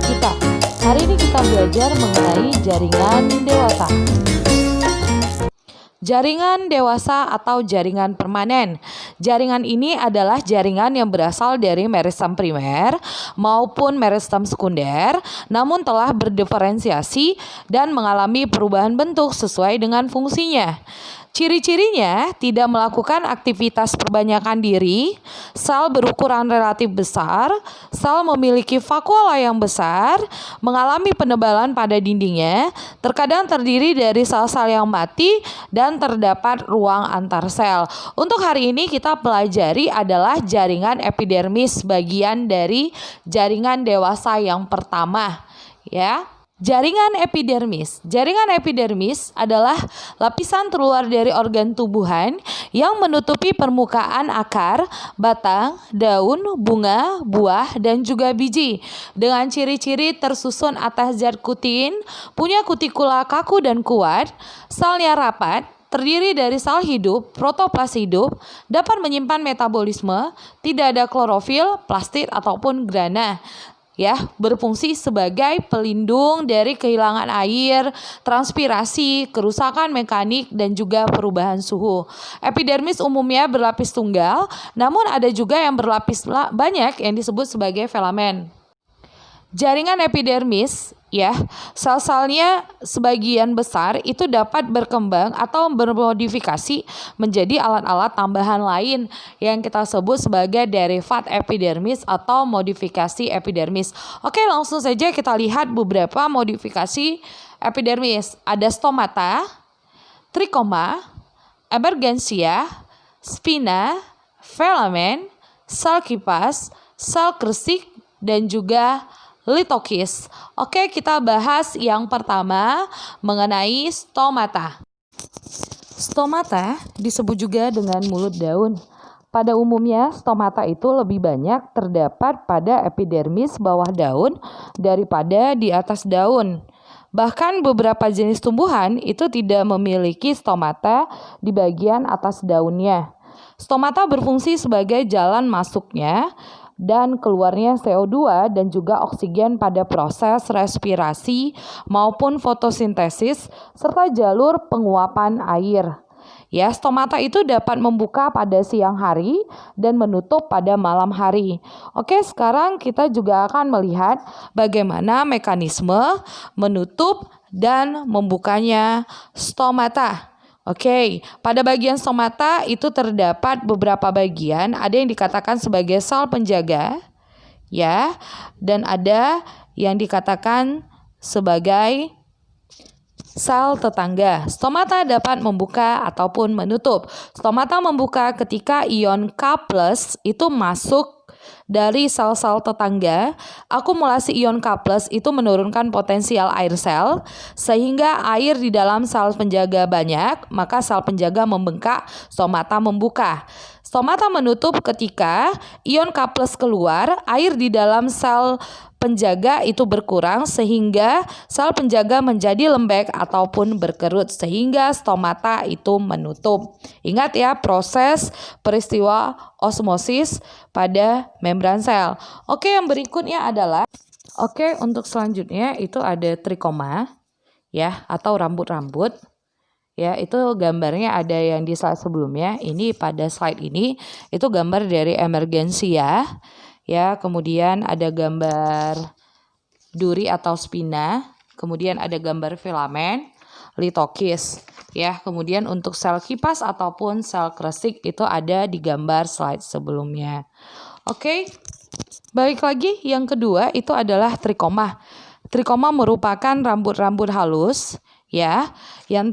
kita. Hari ini kita belajar mengenai jaringan dewasa. Jaringan dewasa atau jaringan permanen. Jaringan ini adalah jaringan yang berasal dari meristem primer maupun meristem sekunder, namun telah berdiferensiasi dan mengalami perubahan bentuk sesuai dengan fungsinya. Ciri-cirinya tidak melakukan aktivitas perbanyakan diri, sel berukuran relatif besar, sel memiliki vakuola yang besar, mengalami penebalan pada dindingnya, terkadang terdiri dari sel-sel yang mati, dan terdapat ruang antar sel. Untuk hari ini kita pelajari adalah jaringan epidermis, bagian dari jaringan dewasa yang pertama, ya. Jaringan epidermis. Jaringan epidermis adalah lapisan terluar dari organ tubuhan yang menutupi permukaan akar, batang, daun, bunga, buah, dan juga biji. Dengan ciri-ciri tersusun atas zat kutin, punya kutikula kaku dan kuat, selnya rapat, terdiri dari sel hidup, protoplas hidup, dapat menyimpan metabolisme, tidak ada klorofil, plastid, ataupun grana. Ya, berfungsi sebagai pelindung dari kehilangan air, transpirasi, kerusakan mekanik, dan juga perubahan suhu. Epidermis umumnya berlapis tunggal, namun ada juga yang berlapis banyak yang disebut sebagai filamen. Jaringan epidermis, ya, sel-selnya sebagian besar itu dapat berkembang atau bermodifikasi menjadi alat-alat tambahan lain yang kita sebut sebagai derivat epidermis atau modifikasi epidermis. Oke, langsung saja kita lihat beberapa modifikasi epidermis. Ada stomata, trikoma, emergensia, spina, filamen, sel kipas, sel kresik, dan juga litokis. Oke, kita bahas yang pertama mengenai stomata. Stomata disebut juga dengan mulut daun. Pada umumnya, stomata itu lebih banyak terdapat pada epidermis bawah daun daripada di atas daun. Bahkan beberapa jenis tumbuhan itu tidak memiliki stomata di bagian atas daunnya. Stomata berfungsi sebagai jalan masuknya dan keluarnya CO2 dan juga oksigen pada proses respirasi maupun fotosintesis serta jalur penguapan air. Ya, stomata itu dapat membuka pada siang hari dan menutup pada malam hari. Oke, sekarang kita juga akan melihat bagaimana mekanisme menutup dan membukanya stomata. Oke, pada bagian stomata itu terdapat beberapa bagian, ada yang dikatakan sebagai sel penjaga, ya, dan ada yang dikatakan sebagai sel tetangga. Stomata dapat membuka ataupun menutup. Stomata membuka ketika ion K+ itu masuk dari sel-sel tetangga. Akumulasi ion K+ itu menurunkan potensial air sel sehingga air di dalam sel penjaga banyak, maka sel penjaga membengkak, stomata membuka. Stomata menutup ketika ion K+ keluar, air di dalam sel penjaga itu berkurang sehingga sel penjaga menjadi lembek ataupun berkerut sehingga stomata itu menutup. Ingat ya, proses peristiwa osmosis pada membran sel. Oke, yang berikutnya adalah untuk selanjutnya itu ada trikoma, ya, atau rambut-rambut. Ya, itu gambarnya ada yang di slide sebelumnya. Ini pada slide ini itu gambar dari emergensia. Ya, kemudian ada gambar duri atau spina, kemudian ada gambar filamen, litokis. Ya, kemudian untuk sel kipas ataupun sel kresik itu ada di gambar slide sebelumnya. Oke, balik lagi yang kedua itu adalah trikoma. Trikoma merupakan rambut-rambut halus, ya, yang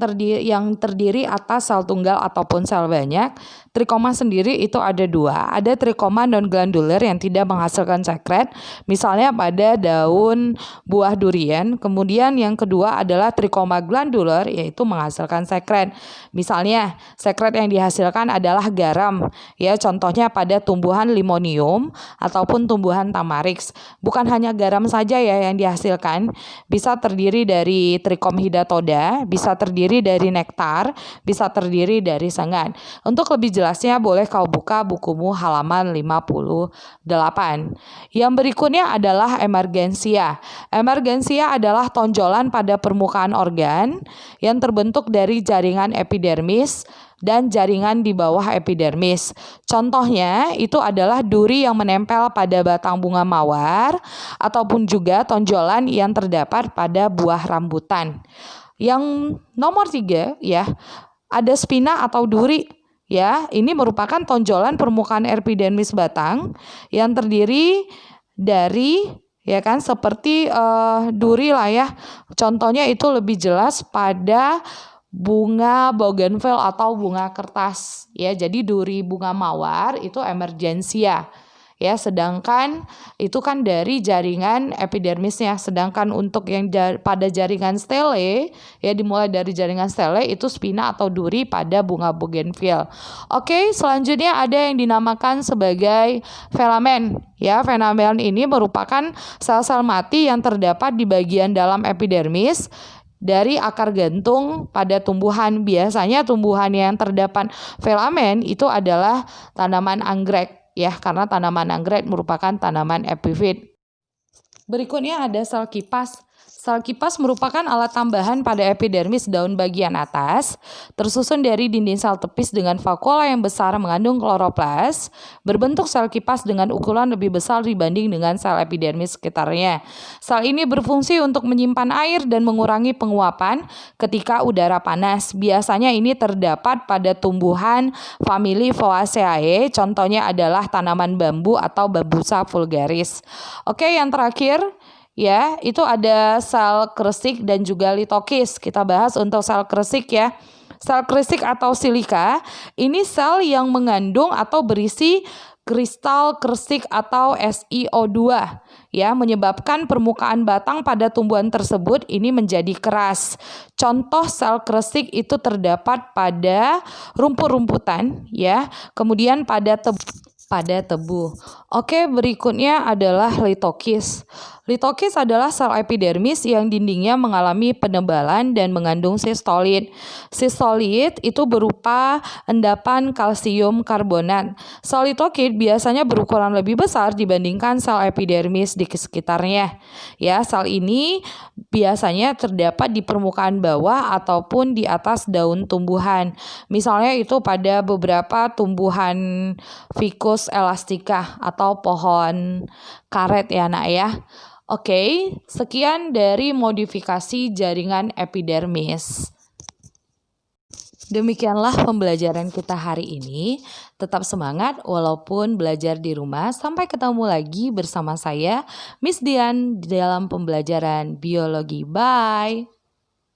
terdiri atas sel tunggal ataupun sel banyak. Trikoma sendiri itu ada dua. Ada trikoma non-glandular yang tidak menghasilkan sekret, misalnya pada daun buah durian. Kemudian yang kedua adalah trikoma glandular, yaitu menghasilkan sekret. Misalnya sekret yang dihasilkan adalah garam, ya, contohnya pada tumbuhan limonium ataupun tumbuhan tamarix. Bukan hanya garam saja ya yang dihasilkan, bisa terdiri dari trikom hidatoda spermatoda, bisa terdiri dari nektar, bisa terdiri dari sengan. Untuk lebih jelasnya boleh kau buka bukumu halaman 58. Yang berikutnya adalah emergensia. Emergensia adalah tonjolan pada permukaan organ yang terbentuk dari jaringan epidermis dan jaringan di bawah epidermis. Contohnya itu adalah duri yang menempel pada batang bunga mawar ataupun juga tonjolan yang terdapat pada buah rambutan. Yang nomor 3 ya, ada spina atau duri. Ya, ini merupakan tonjolan permukaan epidermis batang yang terdiri dari ya kan seperti duri lah ya. Contohnya itu lebih jelas pada bunga bougainville atau bunga kertas ya. Jadi duri bunga mawar itu emergensia ya, sedangkan itu kan dari jaringan epidermisnya. Sedangkan untuk yang pada jaringan stele ya, dimulai dari jaringan stele itu spina atau duri pada bunga bougainville. Oke, selanjutnya ada yang dinamakan sebagai filamen ya. Filamen ini merupakan sel-sel mati yang terdapat di bagian dalam epidermis dari akar gantung pada tumbuhan. Biasanya tumbuhan yang terdapat filamen itu adalah tanaman anggrek ya, karena tanaman anggrek merupakan tanaman epifit. Berikutnya ada sel kipas. Sel kipas merupakan alat tambahan pada epidermis daun bagian atas, tersusun dari dinding sel tepis dengan vakuola yang besar mengandung kloroplas, berbentuk sel kipas dengan ukuran lebih besar dibanding dengan sel epidermis sekitarnya. Sel ini berfungsi untuk menyimpan air dan mengurangi penguapan ketika udara panas. Biasanya ini terdapat pada tumbuhan famili Fabaceae, contohnya adalah tanaman bambu atau Bambusa vulgaris. Oke, yang terakhir ya, itu ada sel kresik dan juga litokis. Kita bahas untuk sel kresik ya. Sel kresik atau silika, ini sel yang mengandung atau berisi kristal kresik atau SiO2 ya, menyebabkan permukaan batang pada tumbuhan tersebut ini menjadi keras. Contoh sel kresik itu terdapat pada rumput-rumputan ya, kemudian pada tebu. Oke, berikutnya adalah litokis. Litokis adalah sel epidermis yang dindingnya mengalami penebalan dan mengandung sistolit. Sistolit itu berupa endapan kalsium karbonat. Sel litokit biasanya berukuran lebih besar dibandingkan sel epidermis di sekitarnya. Ya, sel ini biasanya terdapat di permukaan bawah ataupun di atas daun tumbuhan. Misalnya itu pada beberapa tumbuhan Ficus elastica atau pohon karet ya nak ya. Oke, sekian dari modifikasi jaringan epidermis. Demikianlah pembelajaran kita hari ini. Tetap semangat walaupun belajar di rumah. Sampai ketemu lagi bersama saya, Miss Dian, dalam pembelajaran biologi. Bye!